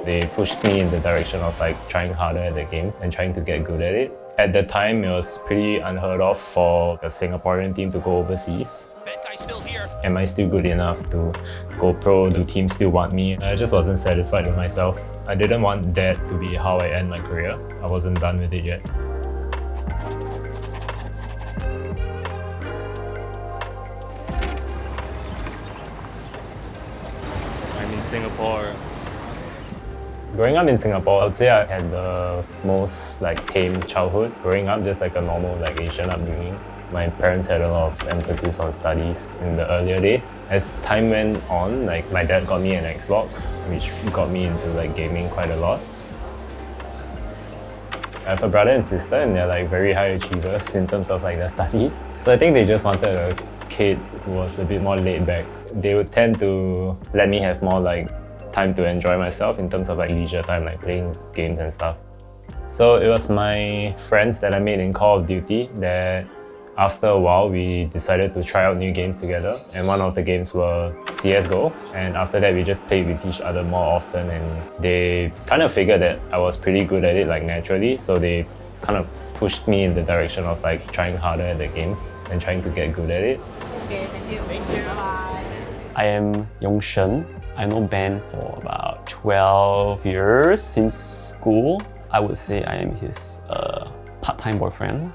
They pushed me in the direction of like trying harder at the game and trying to get good at it. At the time, it was pretty unheard of for a Singaporean team to go overseas. Benkai still here. Am I still good enough to go pro? Do teams still want me? I just wasn't satisfied with myself. I didn't want that to be how I end my career. I wasn't done with it yet. I'm in Singapore. Growing up in Singapore, I would say I had the most tame childhood. Growing up just like a normal Asian upbringing. My parents had a lot of emphasis on studies in the earlier days. As time went on, my dad got me an Xbox, which got me into gaming quite a lot. I have a brother and sister, and they're very high achievers in terms of their studies. So I think they just wanted a kid who was a bit more laid back. They would tend to let me have more time to enjoy myself in terms of leisure time, playing games and stuff. So it was my friends that I made in Call of Duty that after a while we decided to try out new games together, and one of the games were CSGO, and after that we just played with each other more often, and they kind of figured that I was pretty good at it naturally, so they kind of pushed me in the direction of trying harder at the game and trying to get good at it. Okay, thank you. Bye. I am Yong Shen. I know Ben for about 12 years since school. I would say I am his part-time boyfriend.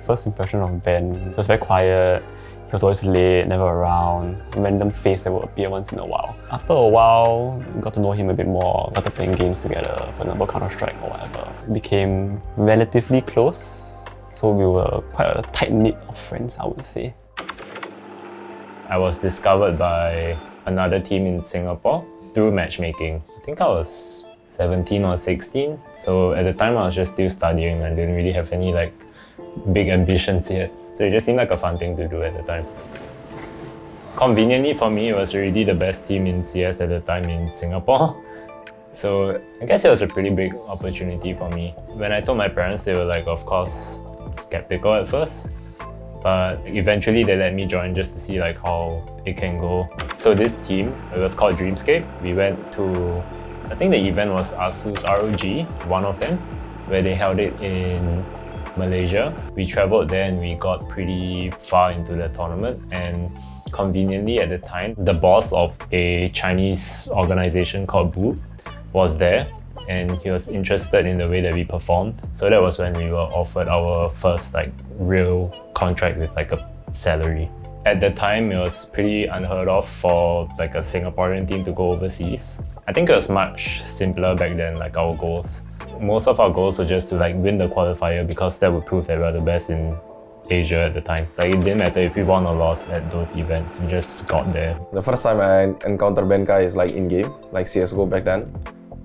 First impression of Ben, he was very quiet. He was always late, never around. A random face that would appear once in a while. After a while, we got to know him a bit more. Started playing games together, for example, Counter-Strike or whatever. We became relatively close, so we were quite a tight-knit of friends, I would say. I was discovered by another team in Singapore through matchmaking. I think I was 17 or 16. So at the time I was just still studying and didn't really have any big ambitions yet. So it just seemed like a fun thing to do at the time. Conveniently for me, it was already the best team in CS at the time in Singapore. So I guess it was a pretty big opportunity for me. When I told my parents, they were of course, skeptical at first. But eventually they let me join just to see how it can go. So this team, it was called Dreamscape. We went to, I think the event was ASUS ROG, one of them, where they held it in Malaysia. We traveled there and we got pretty far into the tournament, and conveniently at the time, the boss of a Chinese organization called Boot was there, and he was interested in the way that we performed. So that was when we were offered our first real contract with a salary. At the time, it was pretty unheard of for a Singaporean team to go overseas. I think it was much simpler back then, our goals. Most of our goals were just to win the qualifier, because that would prove that we were the best in Asia at the time. It didn't matter if we won or lost at those events, we just got there. The first time I encountered Benkai is in-game, CSGO back then,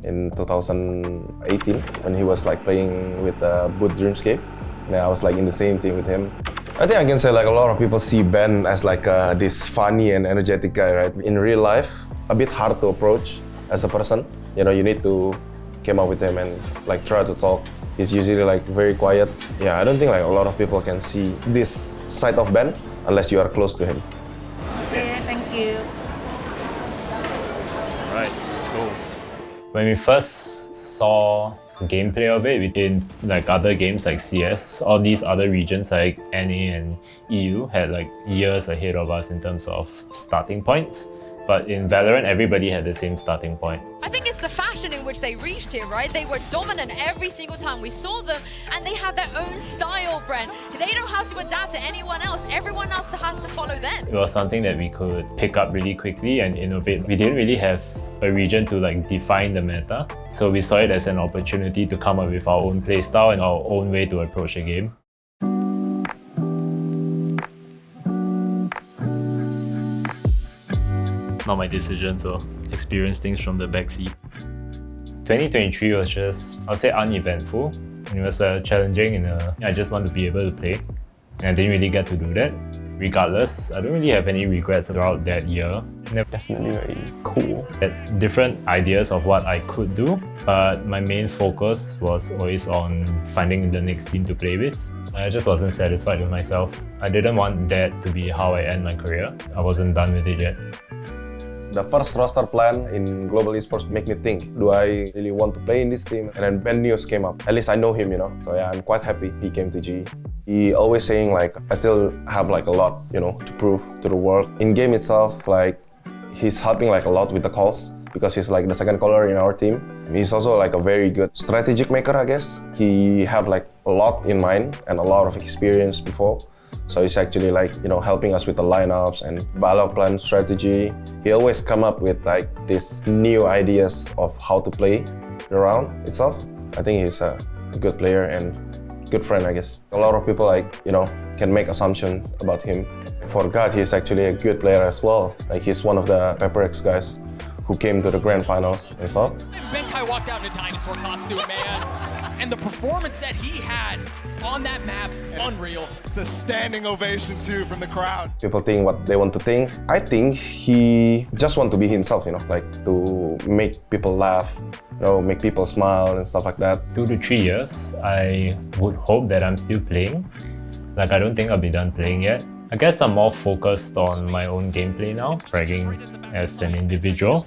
in 2018, when he was playing with Boot Dreamscape. And I was in the same team with him. I think I can say a lot of people see Ben as this funny and energetic guy, right? In real life, a bit hard to approach as a person. You need to come up with him and try to talk. He's usually very quiet. Yeah, I don't think a lot of people can see this side of Ben unless you are close to him. Okay, thank you. Alright, let's go. When we first saw gameplay of it, we did other games CS. All these other regions NA and EU had years ahead of us in terms of starting points. But in Valorant, everybody had the same starting point. I think it's the fashion in which they reached it, right? They were dominant every single time we saw them, and they have their own style, Brent. They don't have to adapt to anyone else. Everyone else has to follow them. It was something that we could pick up really quickly and innovate. We didn't really have a region to define the meta, so we saw it as an opportunity to come up with our own playstyle and our own way to approach a game. Not my decision, so experience things from the backseat. 2023 was just, I'd say, uneventful. It was challenging, I just want to be able to play. And I didn't really get to do that. Regardless, I don't really have any regrets throughout that year. Definitely very cool. Had different ideas of what I could do, but my main focus was always on finding the next team to play with. I just wasn't satisfied with myself. I didn't want that to be how I end my career. I wasn't done with it yet. The first roster plan in global esports make me think, do I really want to play in this team? And then Ben News came up. At least I know him, So yeah, I'm quite happy he came to G. He always saying like, I still have like a lot, to prove to the world. In game itself, like he's helping like a lot with the calls because he's like the second caller in our team. He's also like a very good strategic maker, I guess. He have like a lot in mind and a lot of experience before. So he's actually like, helping us with the lineups and Valor plan strategy. He always come up with like these new ideas of how to play the round itself. I think he's a good player and good friend, I guess. A lot of people like, can make assumptions about him. I forgot he's actually a good player as well. Like he's one of the PepperX guys who came to the grand finals and stuff. Benkai walked out in a dinosaur costume, man. And the performance that he had on that map, unreal. It's a standing ovation too from the crowd. People think what they want to think. I think he just want to be himself, like to make people laugh, make people smile and stuff like that. 2 to 3 years, I would hope that I'm still playing. Like I don't think I'll be done playing yet. I guess I'm more focused on my own gameplay now, fragging as an individual.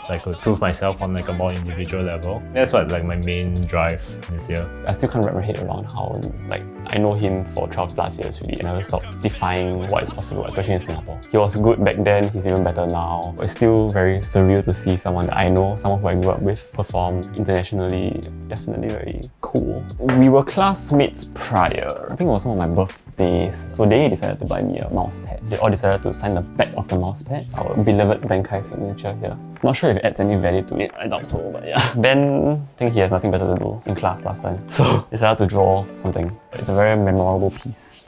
So I could prove myself on like a more individual level. That's what like my main drive this year. I still can't wrap my head around how like I know him for 12 plus years really and I never stopped defying what is possible, especially in Singapore. He was good back then, he's even better now. It's still very surreal to see someone that I know, someone who I grew up with, perform internationally. Definitely very cool. We were classmates prior. I think it was one of my birthdays. So they decided to buy me a mouse pad. They all decided to sign the back of the mouse pad, our beloved Benkai signature here. Not sure if it adds any value to it, I doubt so, but yeah. Ben, I think he has nothing better to do in class last time. So decided to draw something. It's a very memorable piece.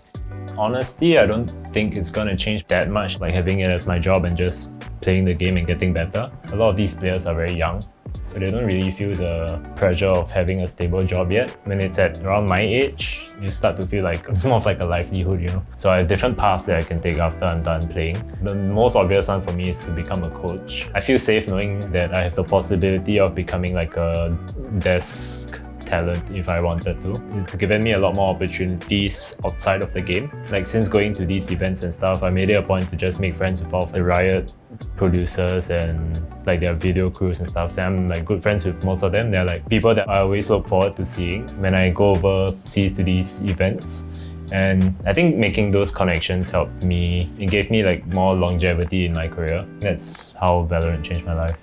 Honestly, I don't think it's gonna change that much, like having it as my job and just playing the game and getting better. A lot of these players are very young, so they don't really feel the pressure of having a stable job yet. When it's at around my age, you start to feel like it's more of like a livelihood, So I have different paths that I can take after I'm done playing. The most obvious one for me is to become a coach. I feel safe knowing that I have the possibility of becoming like a desk talent if I wanted to. It's given me a lot more opportunities outside of the game. Like since going to these events and stuff, I made it a point to just make friends with all of the Riot producers and like their video crews and stuff. So I'm like good friends with most of them. They're like people that I always look forward to seeing when I go overseas to these events. And I think making those connections helped me. It gave me like more longevity in my career. That's how Valorant changed my life.